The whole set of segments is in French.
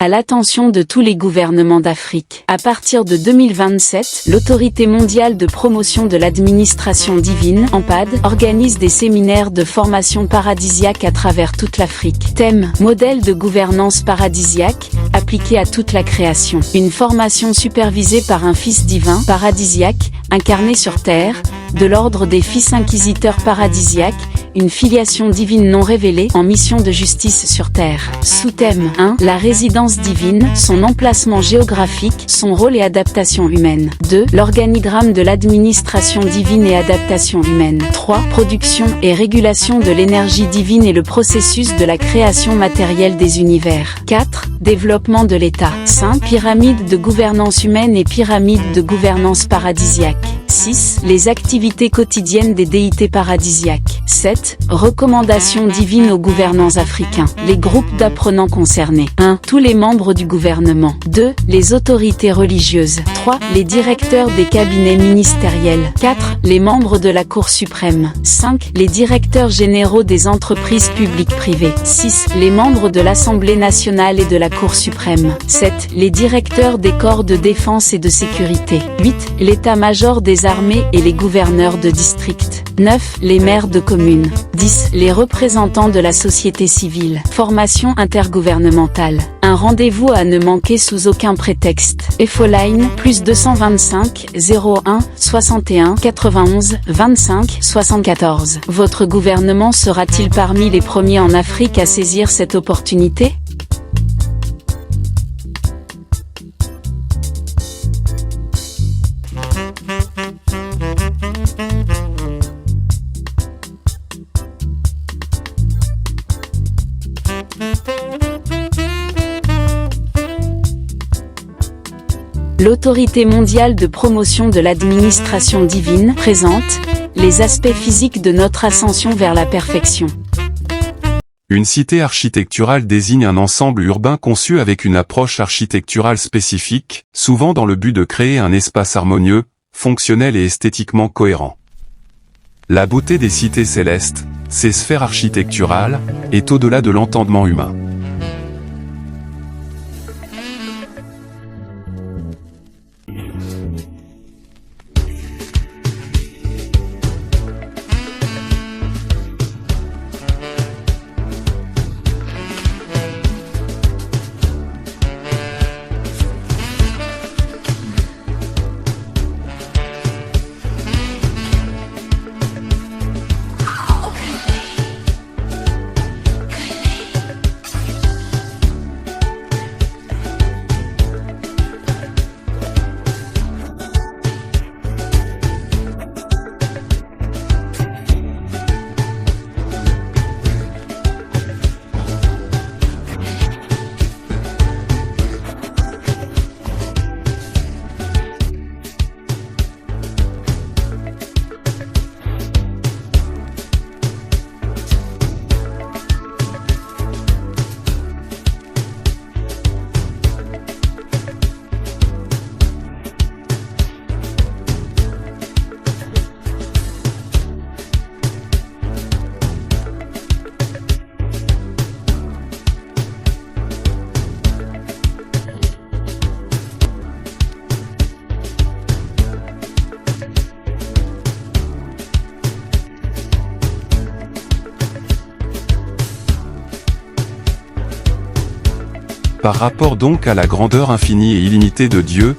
À l'attention de tous les gouvernements d'Afrique. À partir de 2027, l'Autorité mondiale de promotion de l'administration divine, AMPAD, organise des séminaires de formation paradisiaque à travers toute l'Afrique. Thème: modèle de gouvernance paradisiaque, appliqué à toute la création. Une formation supervisée par un fils divin, paradisiaque, incarné sur terre, de l'ordre des fils inquisiteurs paradisiaques, une filiation divine non révélée en mission de justice sur terre. Sous-thème 1. La résidence divine, son emplacement géographique, son rôle et adaptation humaine. 2. L'organigramme de l'administration divine et adaptation humaine. 3. Production et régulation de l'énergie divine et le processus de la création matérielle des univers. 4. Développement de l'État. 5. Pyramide de gouvernance humaine et pyramide de gouvernance paradisiaque. 6. Les activités quotidiennes des déités paradisiaques. 7. Recommandations divines aux gouvernants africains. Les groupes d'apprenants concernés. 1. Tous les membres du gouvernement. 2. Les autorités religieuses. 3. Les directeurs des cabinets ministériels. 4. Les membres de la Cour suprême. 5. Les directeurs généraux des entreprises publiques privées. 6. Les membres de l'Assemblée nationale et de la Cour suprême. 7. Les directeurs des corps de défense et de sécurité. 8. L'état-major des armées et les gouverneurs de district. 9. Les maires de communes. 10. Les représentants de la société civile. Formation intergouvernementale. Un rendez-vous à ne manquer sous aucun prétexte. Infoline, +225 01 61 91 25 74. Votre gouvernement sera-t-il parmi les premiers en Afrique à saisir cette opportunité ? L'Autorité mondiale de promotion de l'administration divine présente les aspects physiques de notre ascension vers la perfection. Une cité architecturale désigne un ensemble urbain conçu avec une approche architecturale spécifique, souvent dans le but de créer un espace harmonieux, fonctionnel et esthétiquement cohérent. La beauté des cités célestes, ces sphères architecturales, est au-delà de l'entendement humain. Par rapport donc à la grandeur infinie et illimitée de Dieu,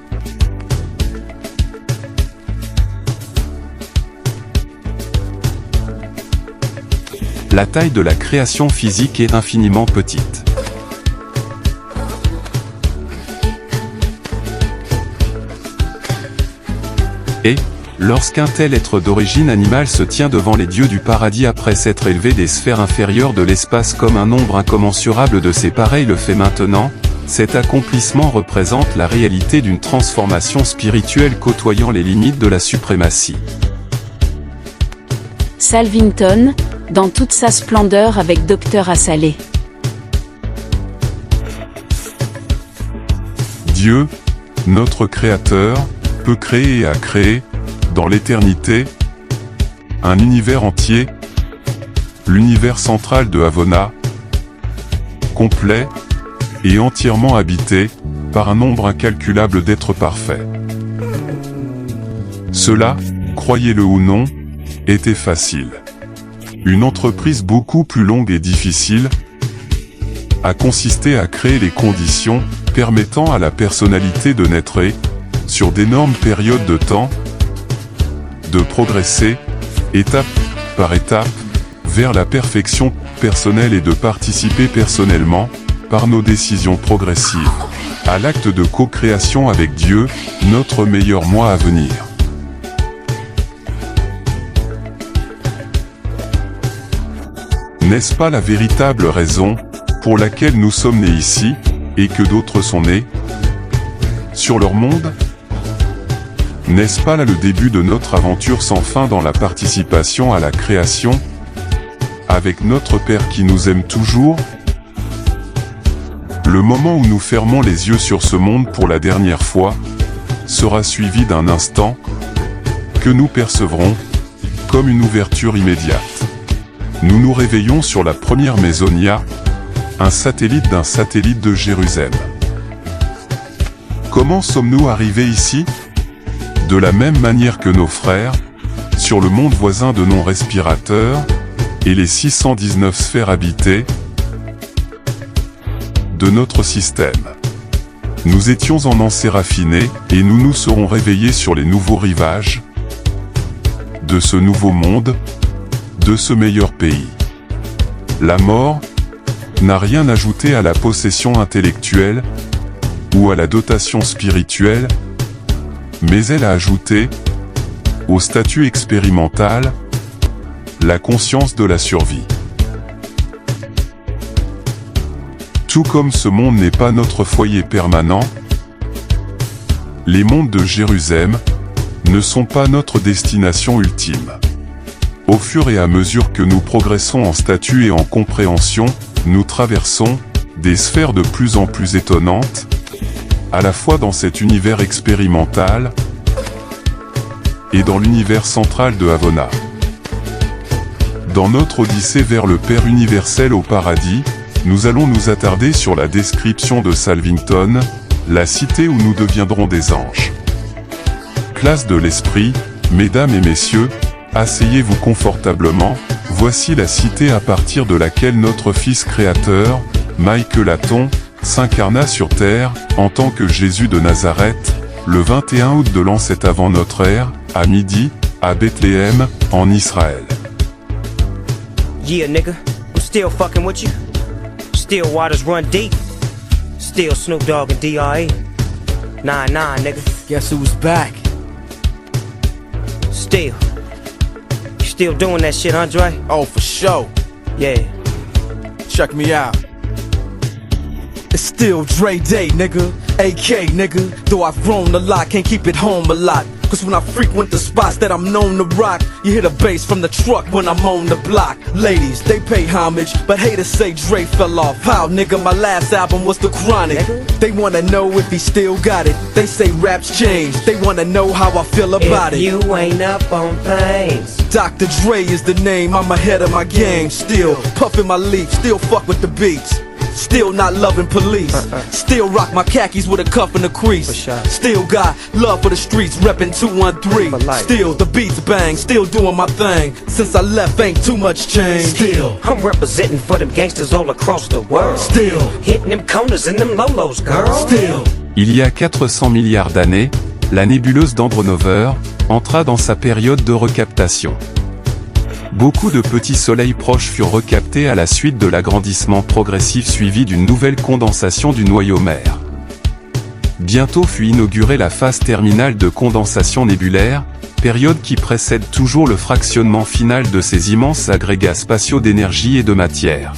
la taille de la création physique est infiniment petite. Et, lorsqu'un tel être d'origine animale se tient devant les dieux du paradis après s'être élevé des sphères inférieures de l'espace comme un nombre incommensurable de ses pareils le fait maintenant, cet accomplissement représente la réalité d'une transformation spirituelle côtoyant les limites de la suprématie. Salvington, dans toute sa splendeur avec Dr Assalé. Dieu, notre Créateur, peut créer et a créé, dans l'éternité, un univers entier, l'univers central de Havona, complet, et entièrement habité, par un nombre incalculable d'êtres parfaits. Cela, croyez-le ou non, était facile. Une entreprise beaucoup plus longue et difficile a consisté à créer les conditions permettant à la personnalité de naître et, sur d'énormes périodes de temps, de progresser, étape par étape, vers la perfection personnelle et de participer personnellement, par nos décisions progressives, à l'acte de co-création avec Dieu, notre meilleur moi à venir. N'est-ce pas la véritable raison pour laquelle nous sommes nés ici, et que d'autres sont nés sur leur monde? N'est-ce pas là le début de notre aventure sans fin dans la participation à la création, avec notre Père qui nous aime toujours? Le moment où nous fermons les yeux sur ce monde pour la dernière fois, sera suivi d'un instant, que nous percevrons, comme une ouverture immédiate. Nous nous réveillons sur la première Maisonnia, un satellite d'un satellite de Jérusalem. Comment sommes-nous arrivés ici? De la même manière que nos frères, sur le monde voisin de non-respirateurs, et les 619 sphères habitées de notre système. Nous étions en enser raffiné, et nous nous serons réveillés sur les nouveaux rivages de ce nouveau monde, de ce meilleur pays. La mort n'a rien ajouté à la possession intellectuelle ou à la dotation spirituelle, mais elle a ajouté au statut expérimental la conscience de la survie. Tout comme ce monde n'est pas notre foyer permanent, les mondes de Jérusalem ne sont pas notre destination ultime. Au fur et à mesure que nous progressons en statut et en compréhension, nous traversons des sphères de plus en plus étonnantes, à la fois dans cet univers expérimental et dans l'univers central de Havona. Dans notre odyssée vers le Père universel au paradis, nous allons nous attarder sur la description de Salvington, la cité où nous deviendrons des anges. Classe de l'esprit, mesdames et messieurs, asseyez-vous confortablement, voici la cité à partir de laquelle notre Fils créateur, Michael Aton, s'incarna sur terre, en tant que Jésus de Nazareth, le 21 août de l'an 7 avant notre ère, à midi, à Bethléem, en Israël. Yeah, nigga, I'm still fucking with you. Still waters run deep. Still Snoop Dogg and D.R.E. Nah, nigga. Guess who's back? Still. You still doing that shit, Andre? Oh, for sure. Yeah. Check me out. It's still Dre Day, nigga. AK, nigga. Though I've grown a lot, can't keep it home a lot. Cause when I frequent the spots that I'm known to rock, you hear the bass from the truck when I'm on the block. Ladies, they pay homage, but haters say Dre fell off. How, nigga, my last album was The Chronic. They wanna know if he still got it. They say raps change, they wanna know how I feel about if it. You ain't up on things. Dr. Dre is the name, I'm ahead of my game. Still puffin' my leaf, still fuck with the beats. Still not loving police. Still rock my khakis with a cuff and a crease. Still got love for the streets, reppin' 213. Still the beats bang, still doing my thing. Since I left, ain't too much change. Still I'm representing for them gangsters all across the world. Still hitting them corners and them lolos, girl. Still. Il y a 400 milliards d'années, la nébuleuse d'Andronover entra dans sa période de recaptation. Beaucoup de petits soleils proches furent recaptés à la suite de l'agrandissement progressif suivi d'une nouvelle condensation du noyau mère. Bientôt fut inaugurée la phase terminale de condensation nébulaire, période qui précède toujours le fractionnement final de ces immenses agrégats spatiaux d'énergie et de matière.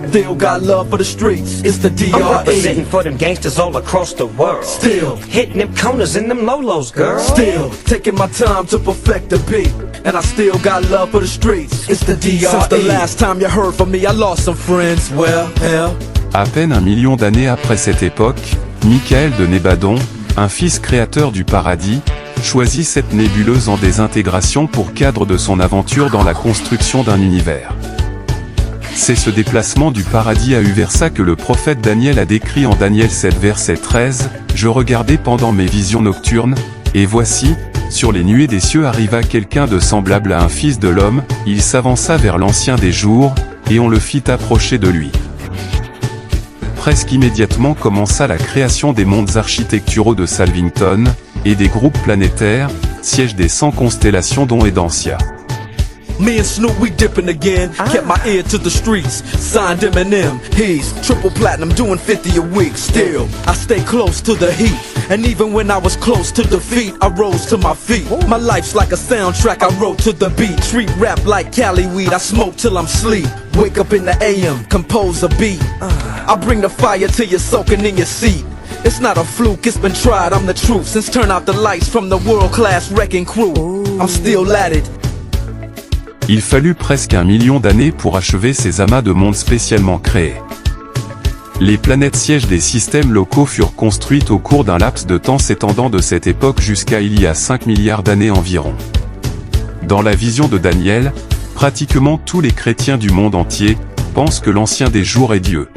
Still got love for the streets, it's the I'm representing D.R.E. for them gangsters all across the world. Still hitting them corners and them lolos, girl. Still taking my time to perfect the beat. And I still got love for the streets, it's the D.R.E. Since the last time you heard from me, I lost some friends. Well, hell. À peine 1 million d'années après cette époque, Michael de Nébadon, un fils créateur du paradis, choisit cette nébuleuse en désintégration pour cadre de son aventure dans la construction d'un univers. C'est ce déplacement du paradis à Uversa que le prophète Daniel a décrit en Daniel 7 verset 13, « Je regardais pendant mes visions nocturnes, et voici, sur les nuées des cieux arriva quelqu'un de semblable à un fils de l'homme, il s'avança vers l'ancien des jours, et on le fit approcher de lui. » Presque immédiatement commença la création des mondes architecturaux de Salvington, et des groupes planétaires, siège des 100 constellations dont Edancia. Me and Snoop, we dipping again. Kept my ear to the streets. Signed Eminem. He's triple platinum, doing 50 a week. Still, I stay close to the heat. And even when I was close to defeat, I rose to my feet. My life's like a soundtrack, I wrote to the beat. Street rap like Cali weed, I smoke till I'm sleep. Wake up in the AM, compose a beat. I bring the fire till you're soaking in your seat. It's not a fluke, it's been tried, I'm the truth. Since turn out the lights from the world-class wrecking crew, I'm still at it. Il fallut presque 1 million d'années pour achever ces amas de mondes spécialement créés. Les planètes sièges des systèmes locaux furent construites au cours d'un laps de temps s'étendant de cette époque jusqu'à il y a 5 milliards d'années environ. Dans la vision de Daniel, pratiquement tous les chrétiens du monde entier pensent que l'ancien des jours est Dieu.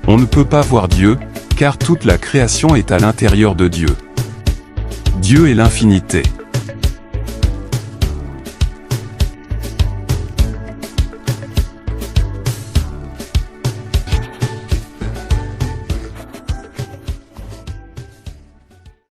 On ne peut pas voir Dieu, car toute la création est à l'intérieur de Dieu. Dieu est l'infinité.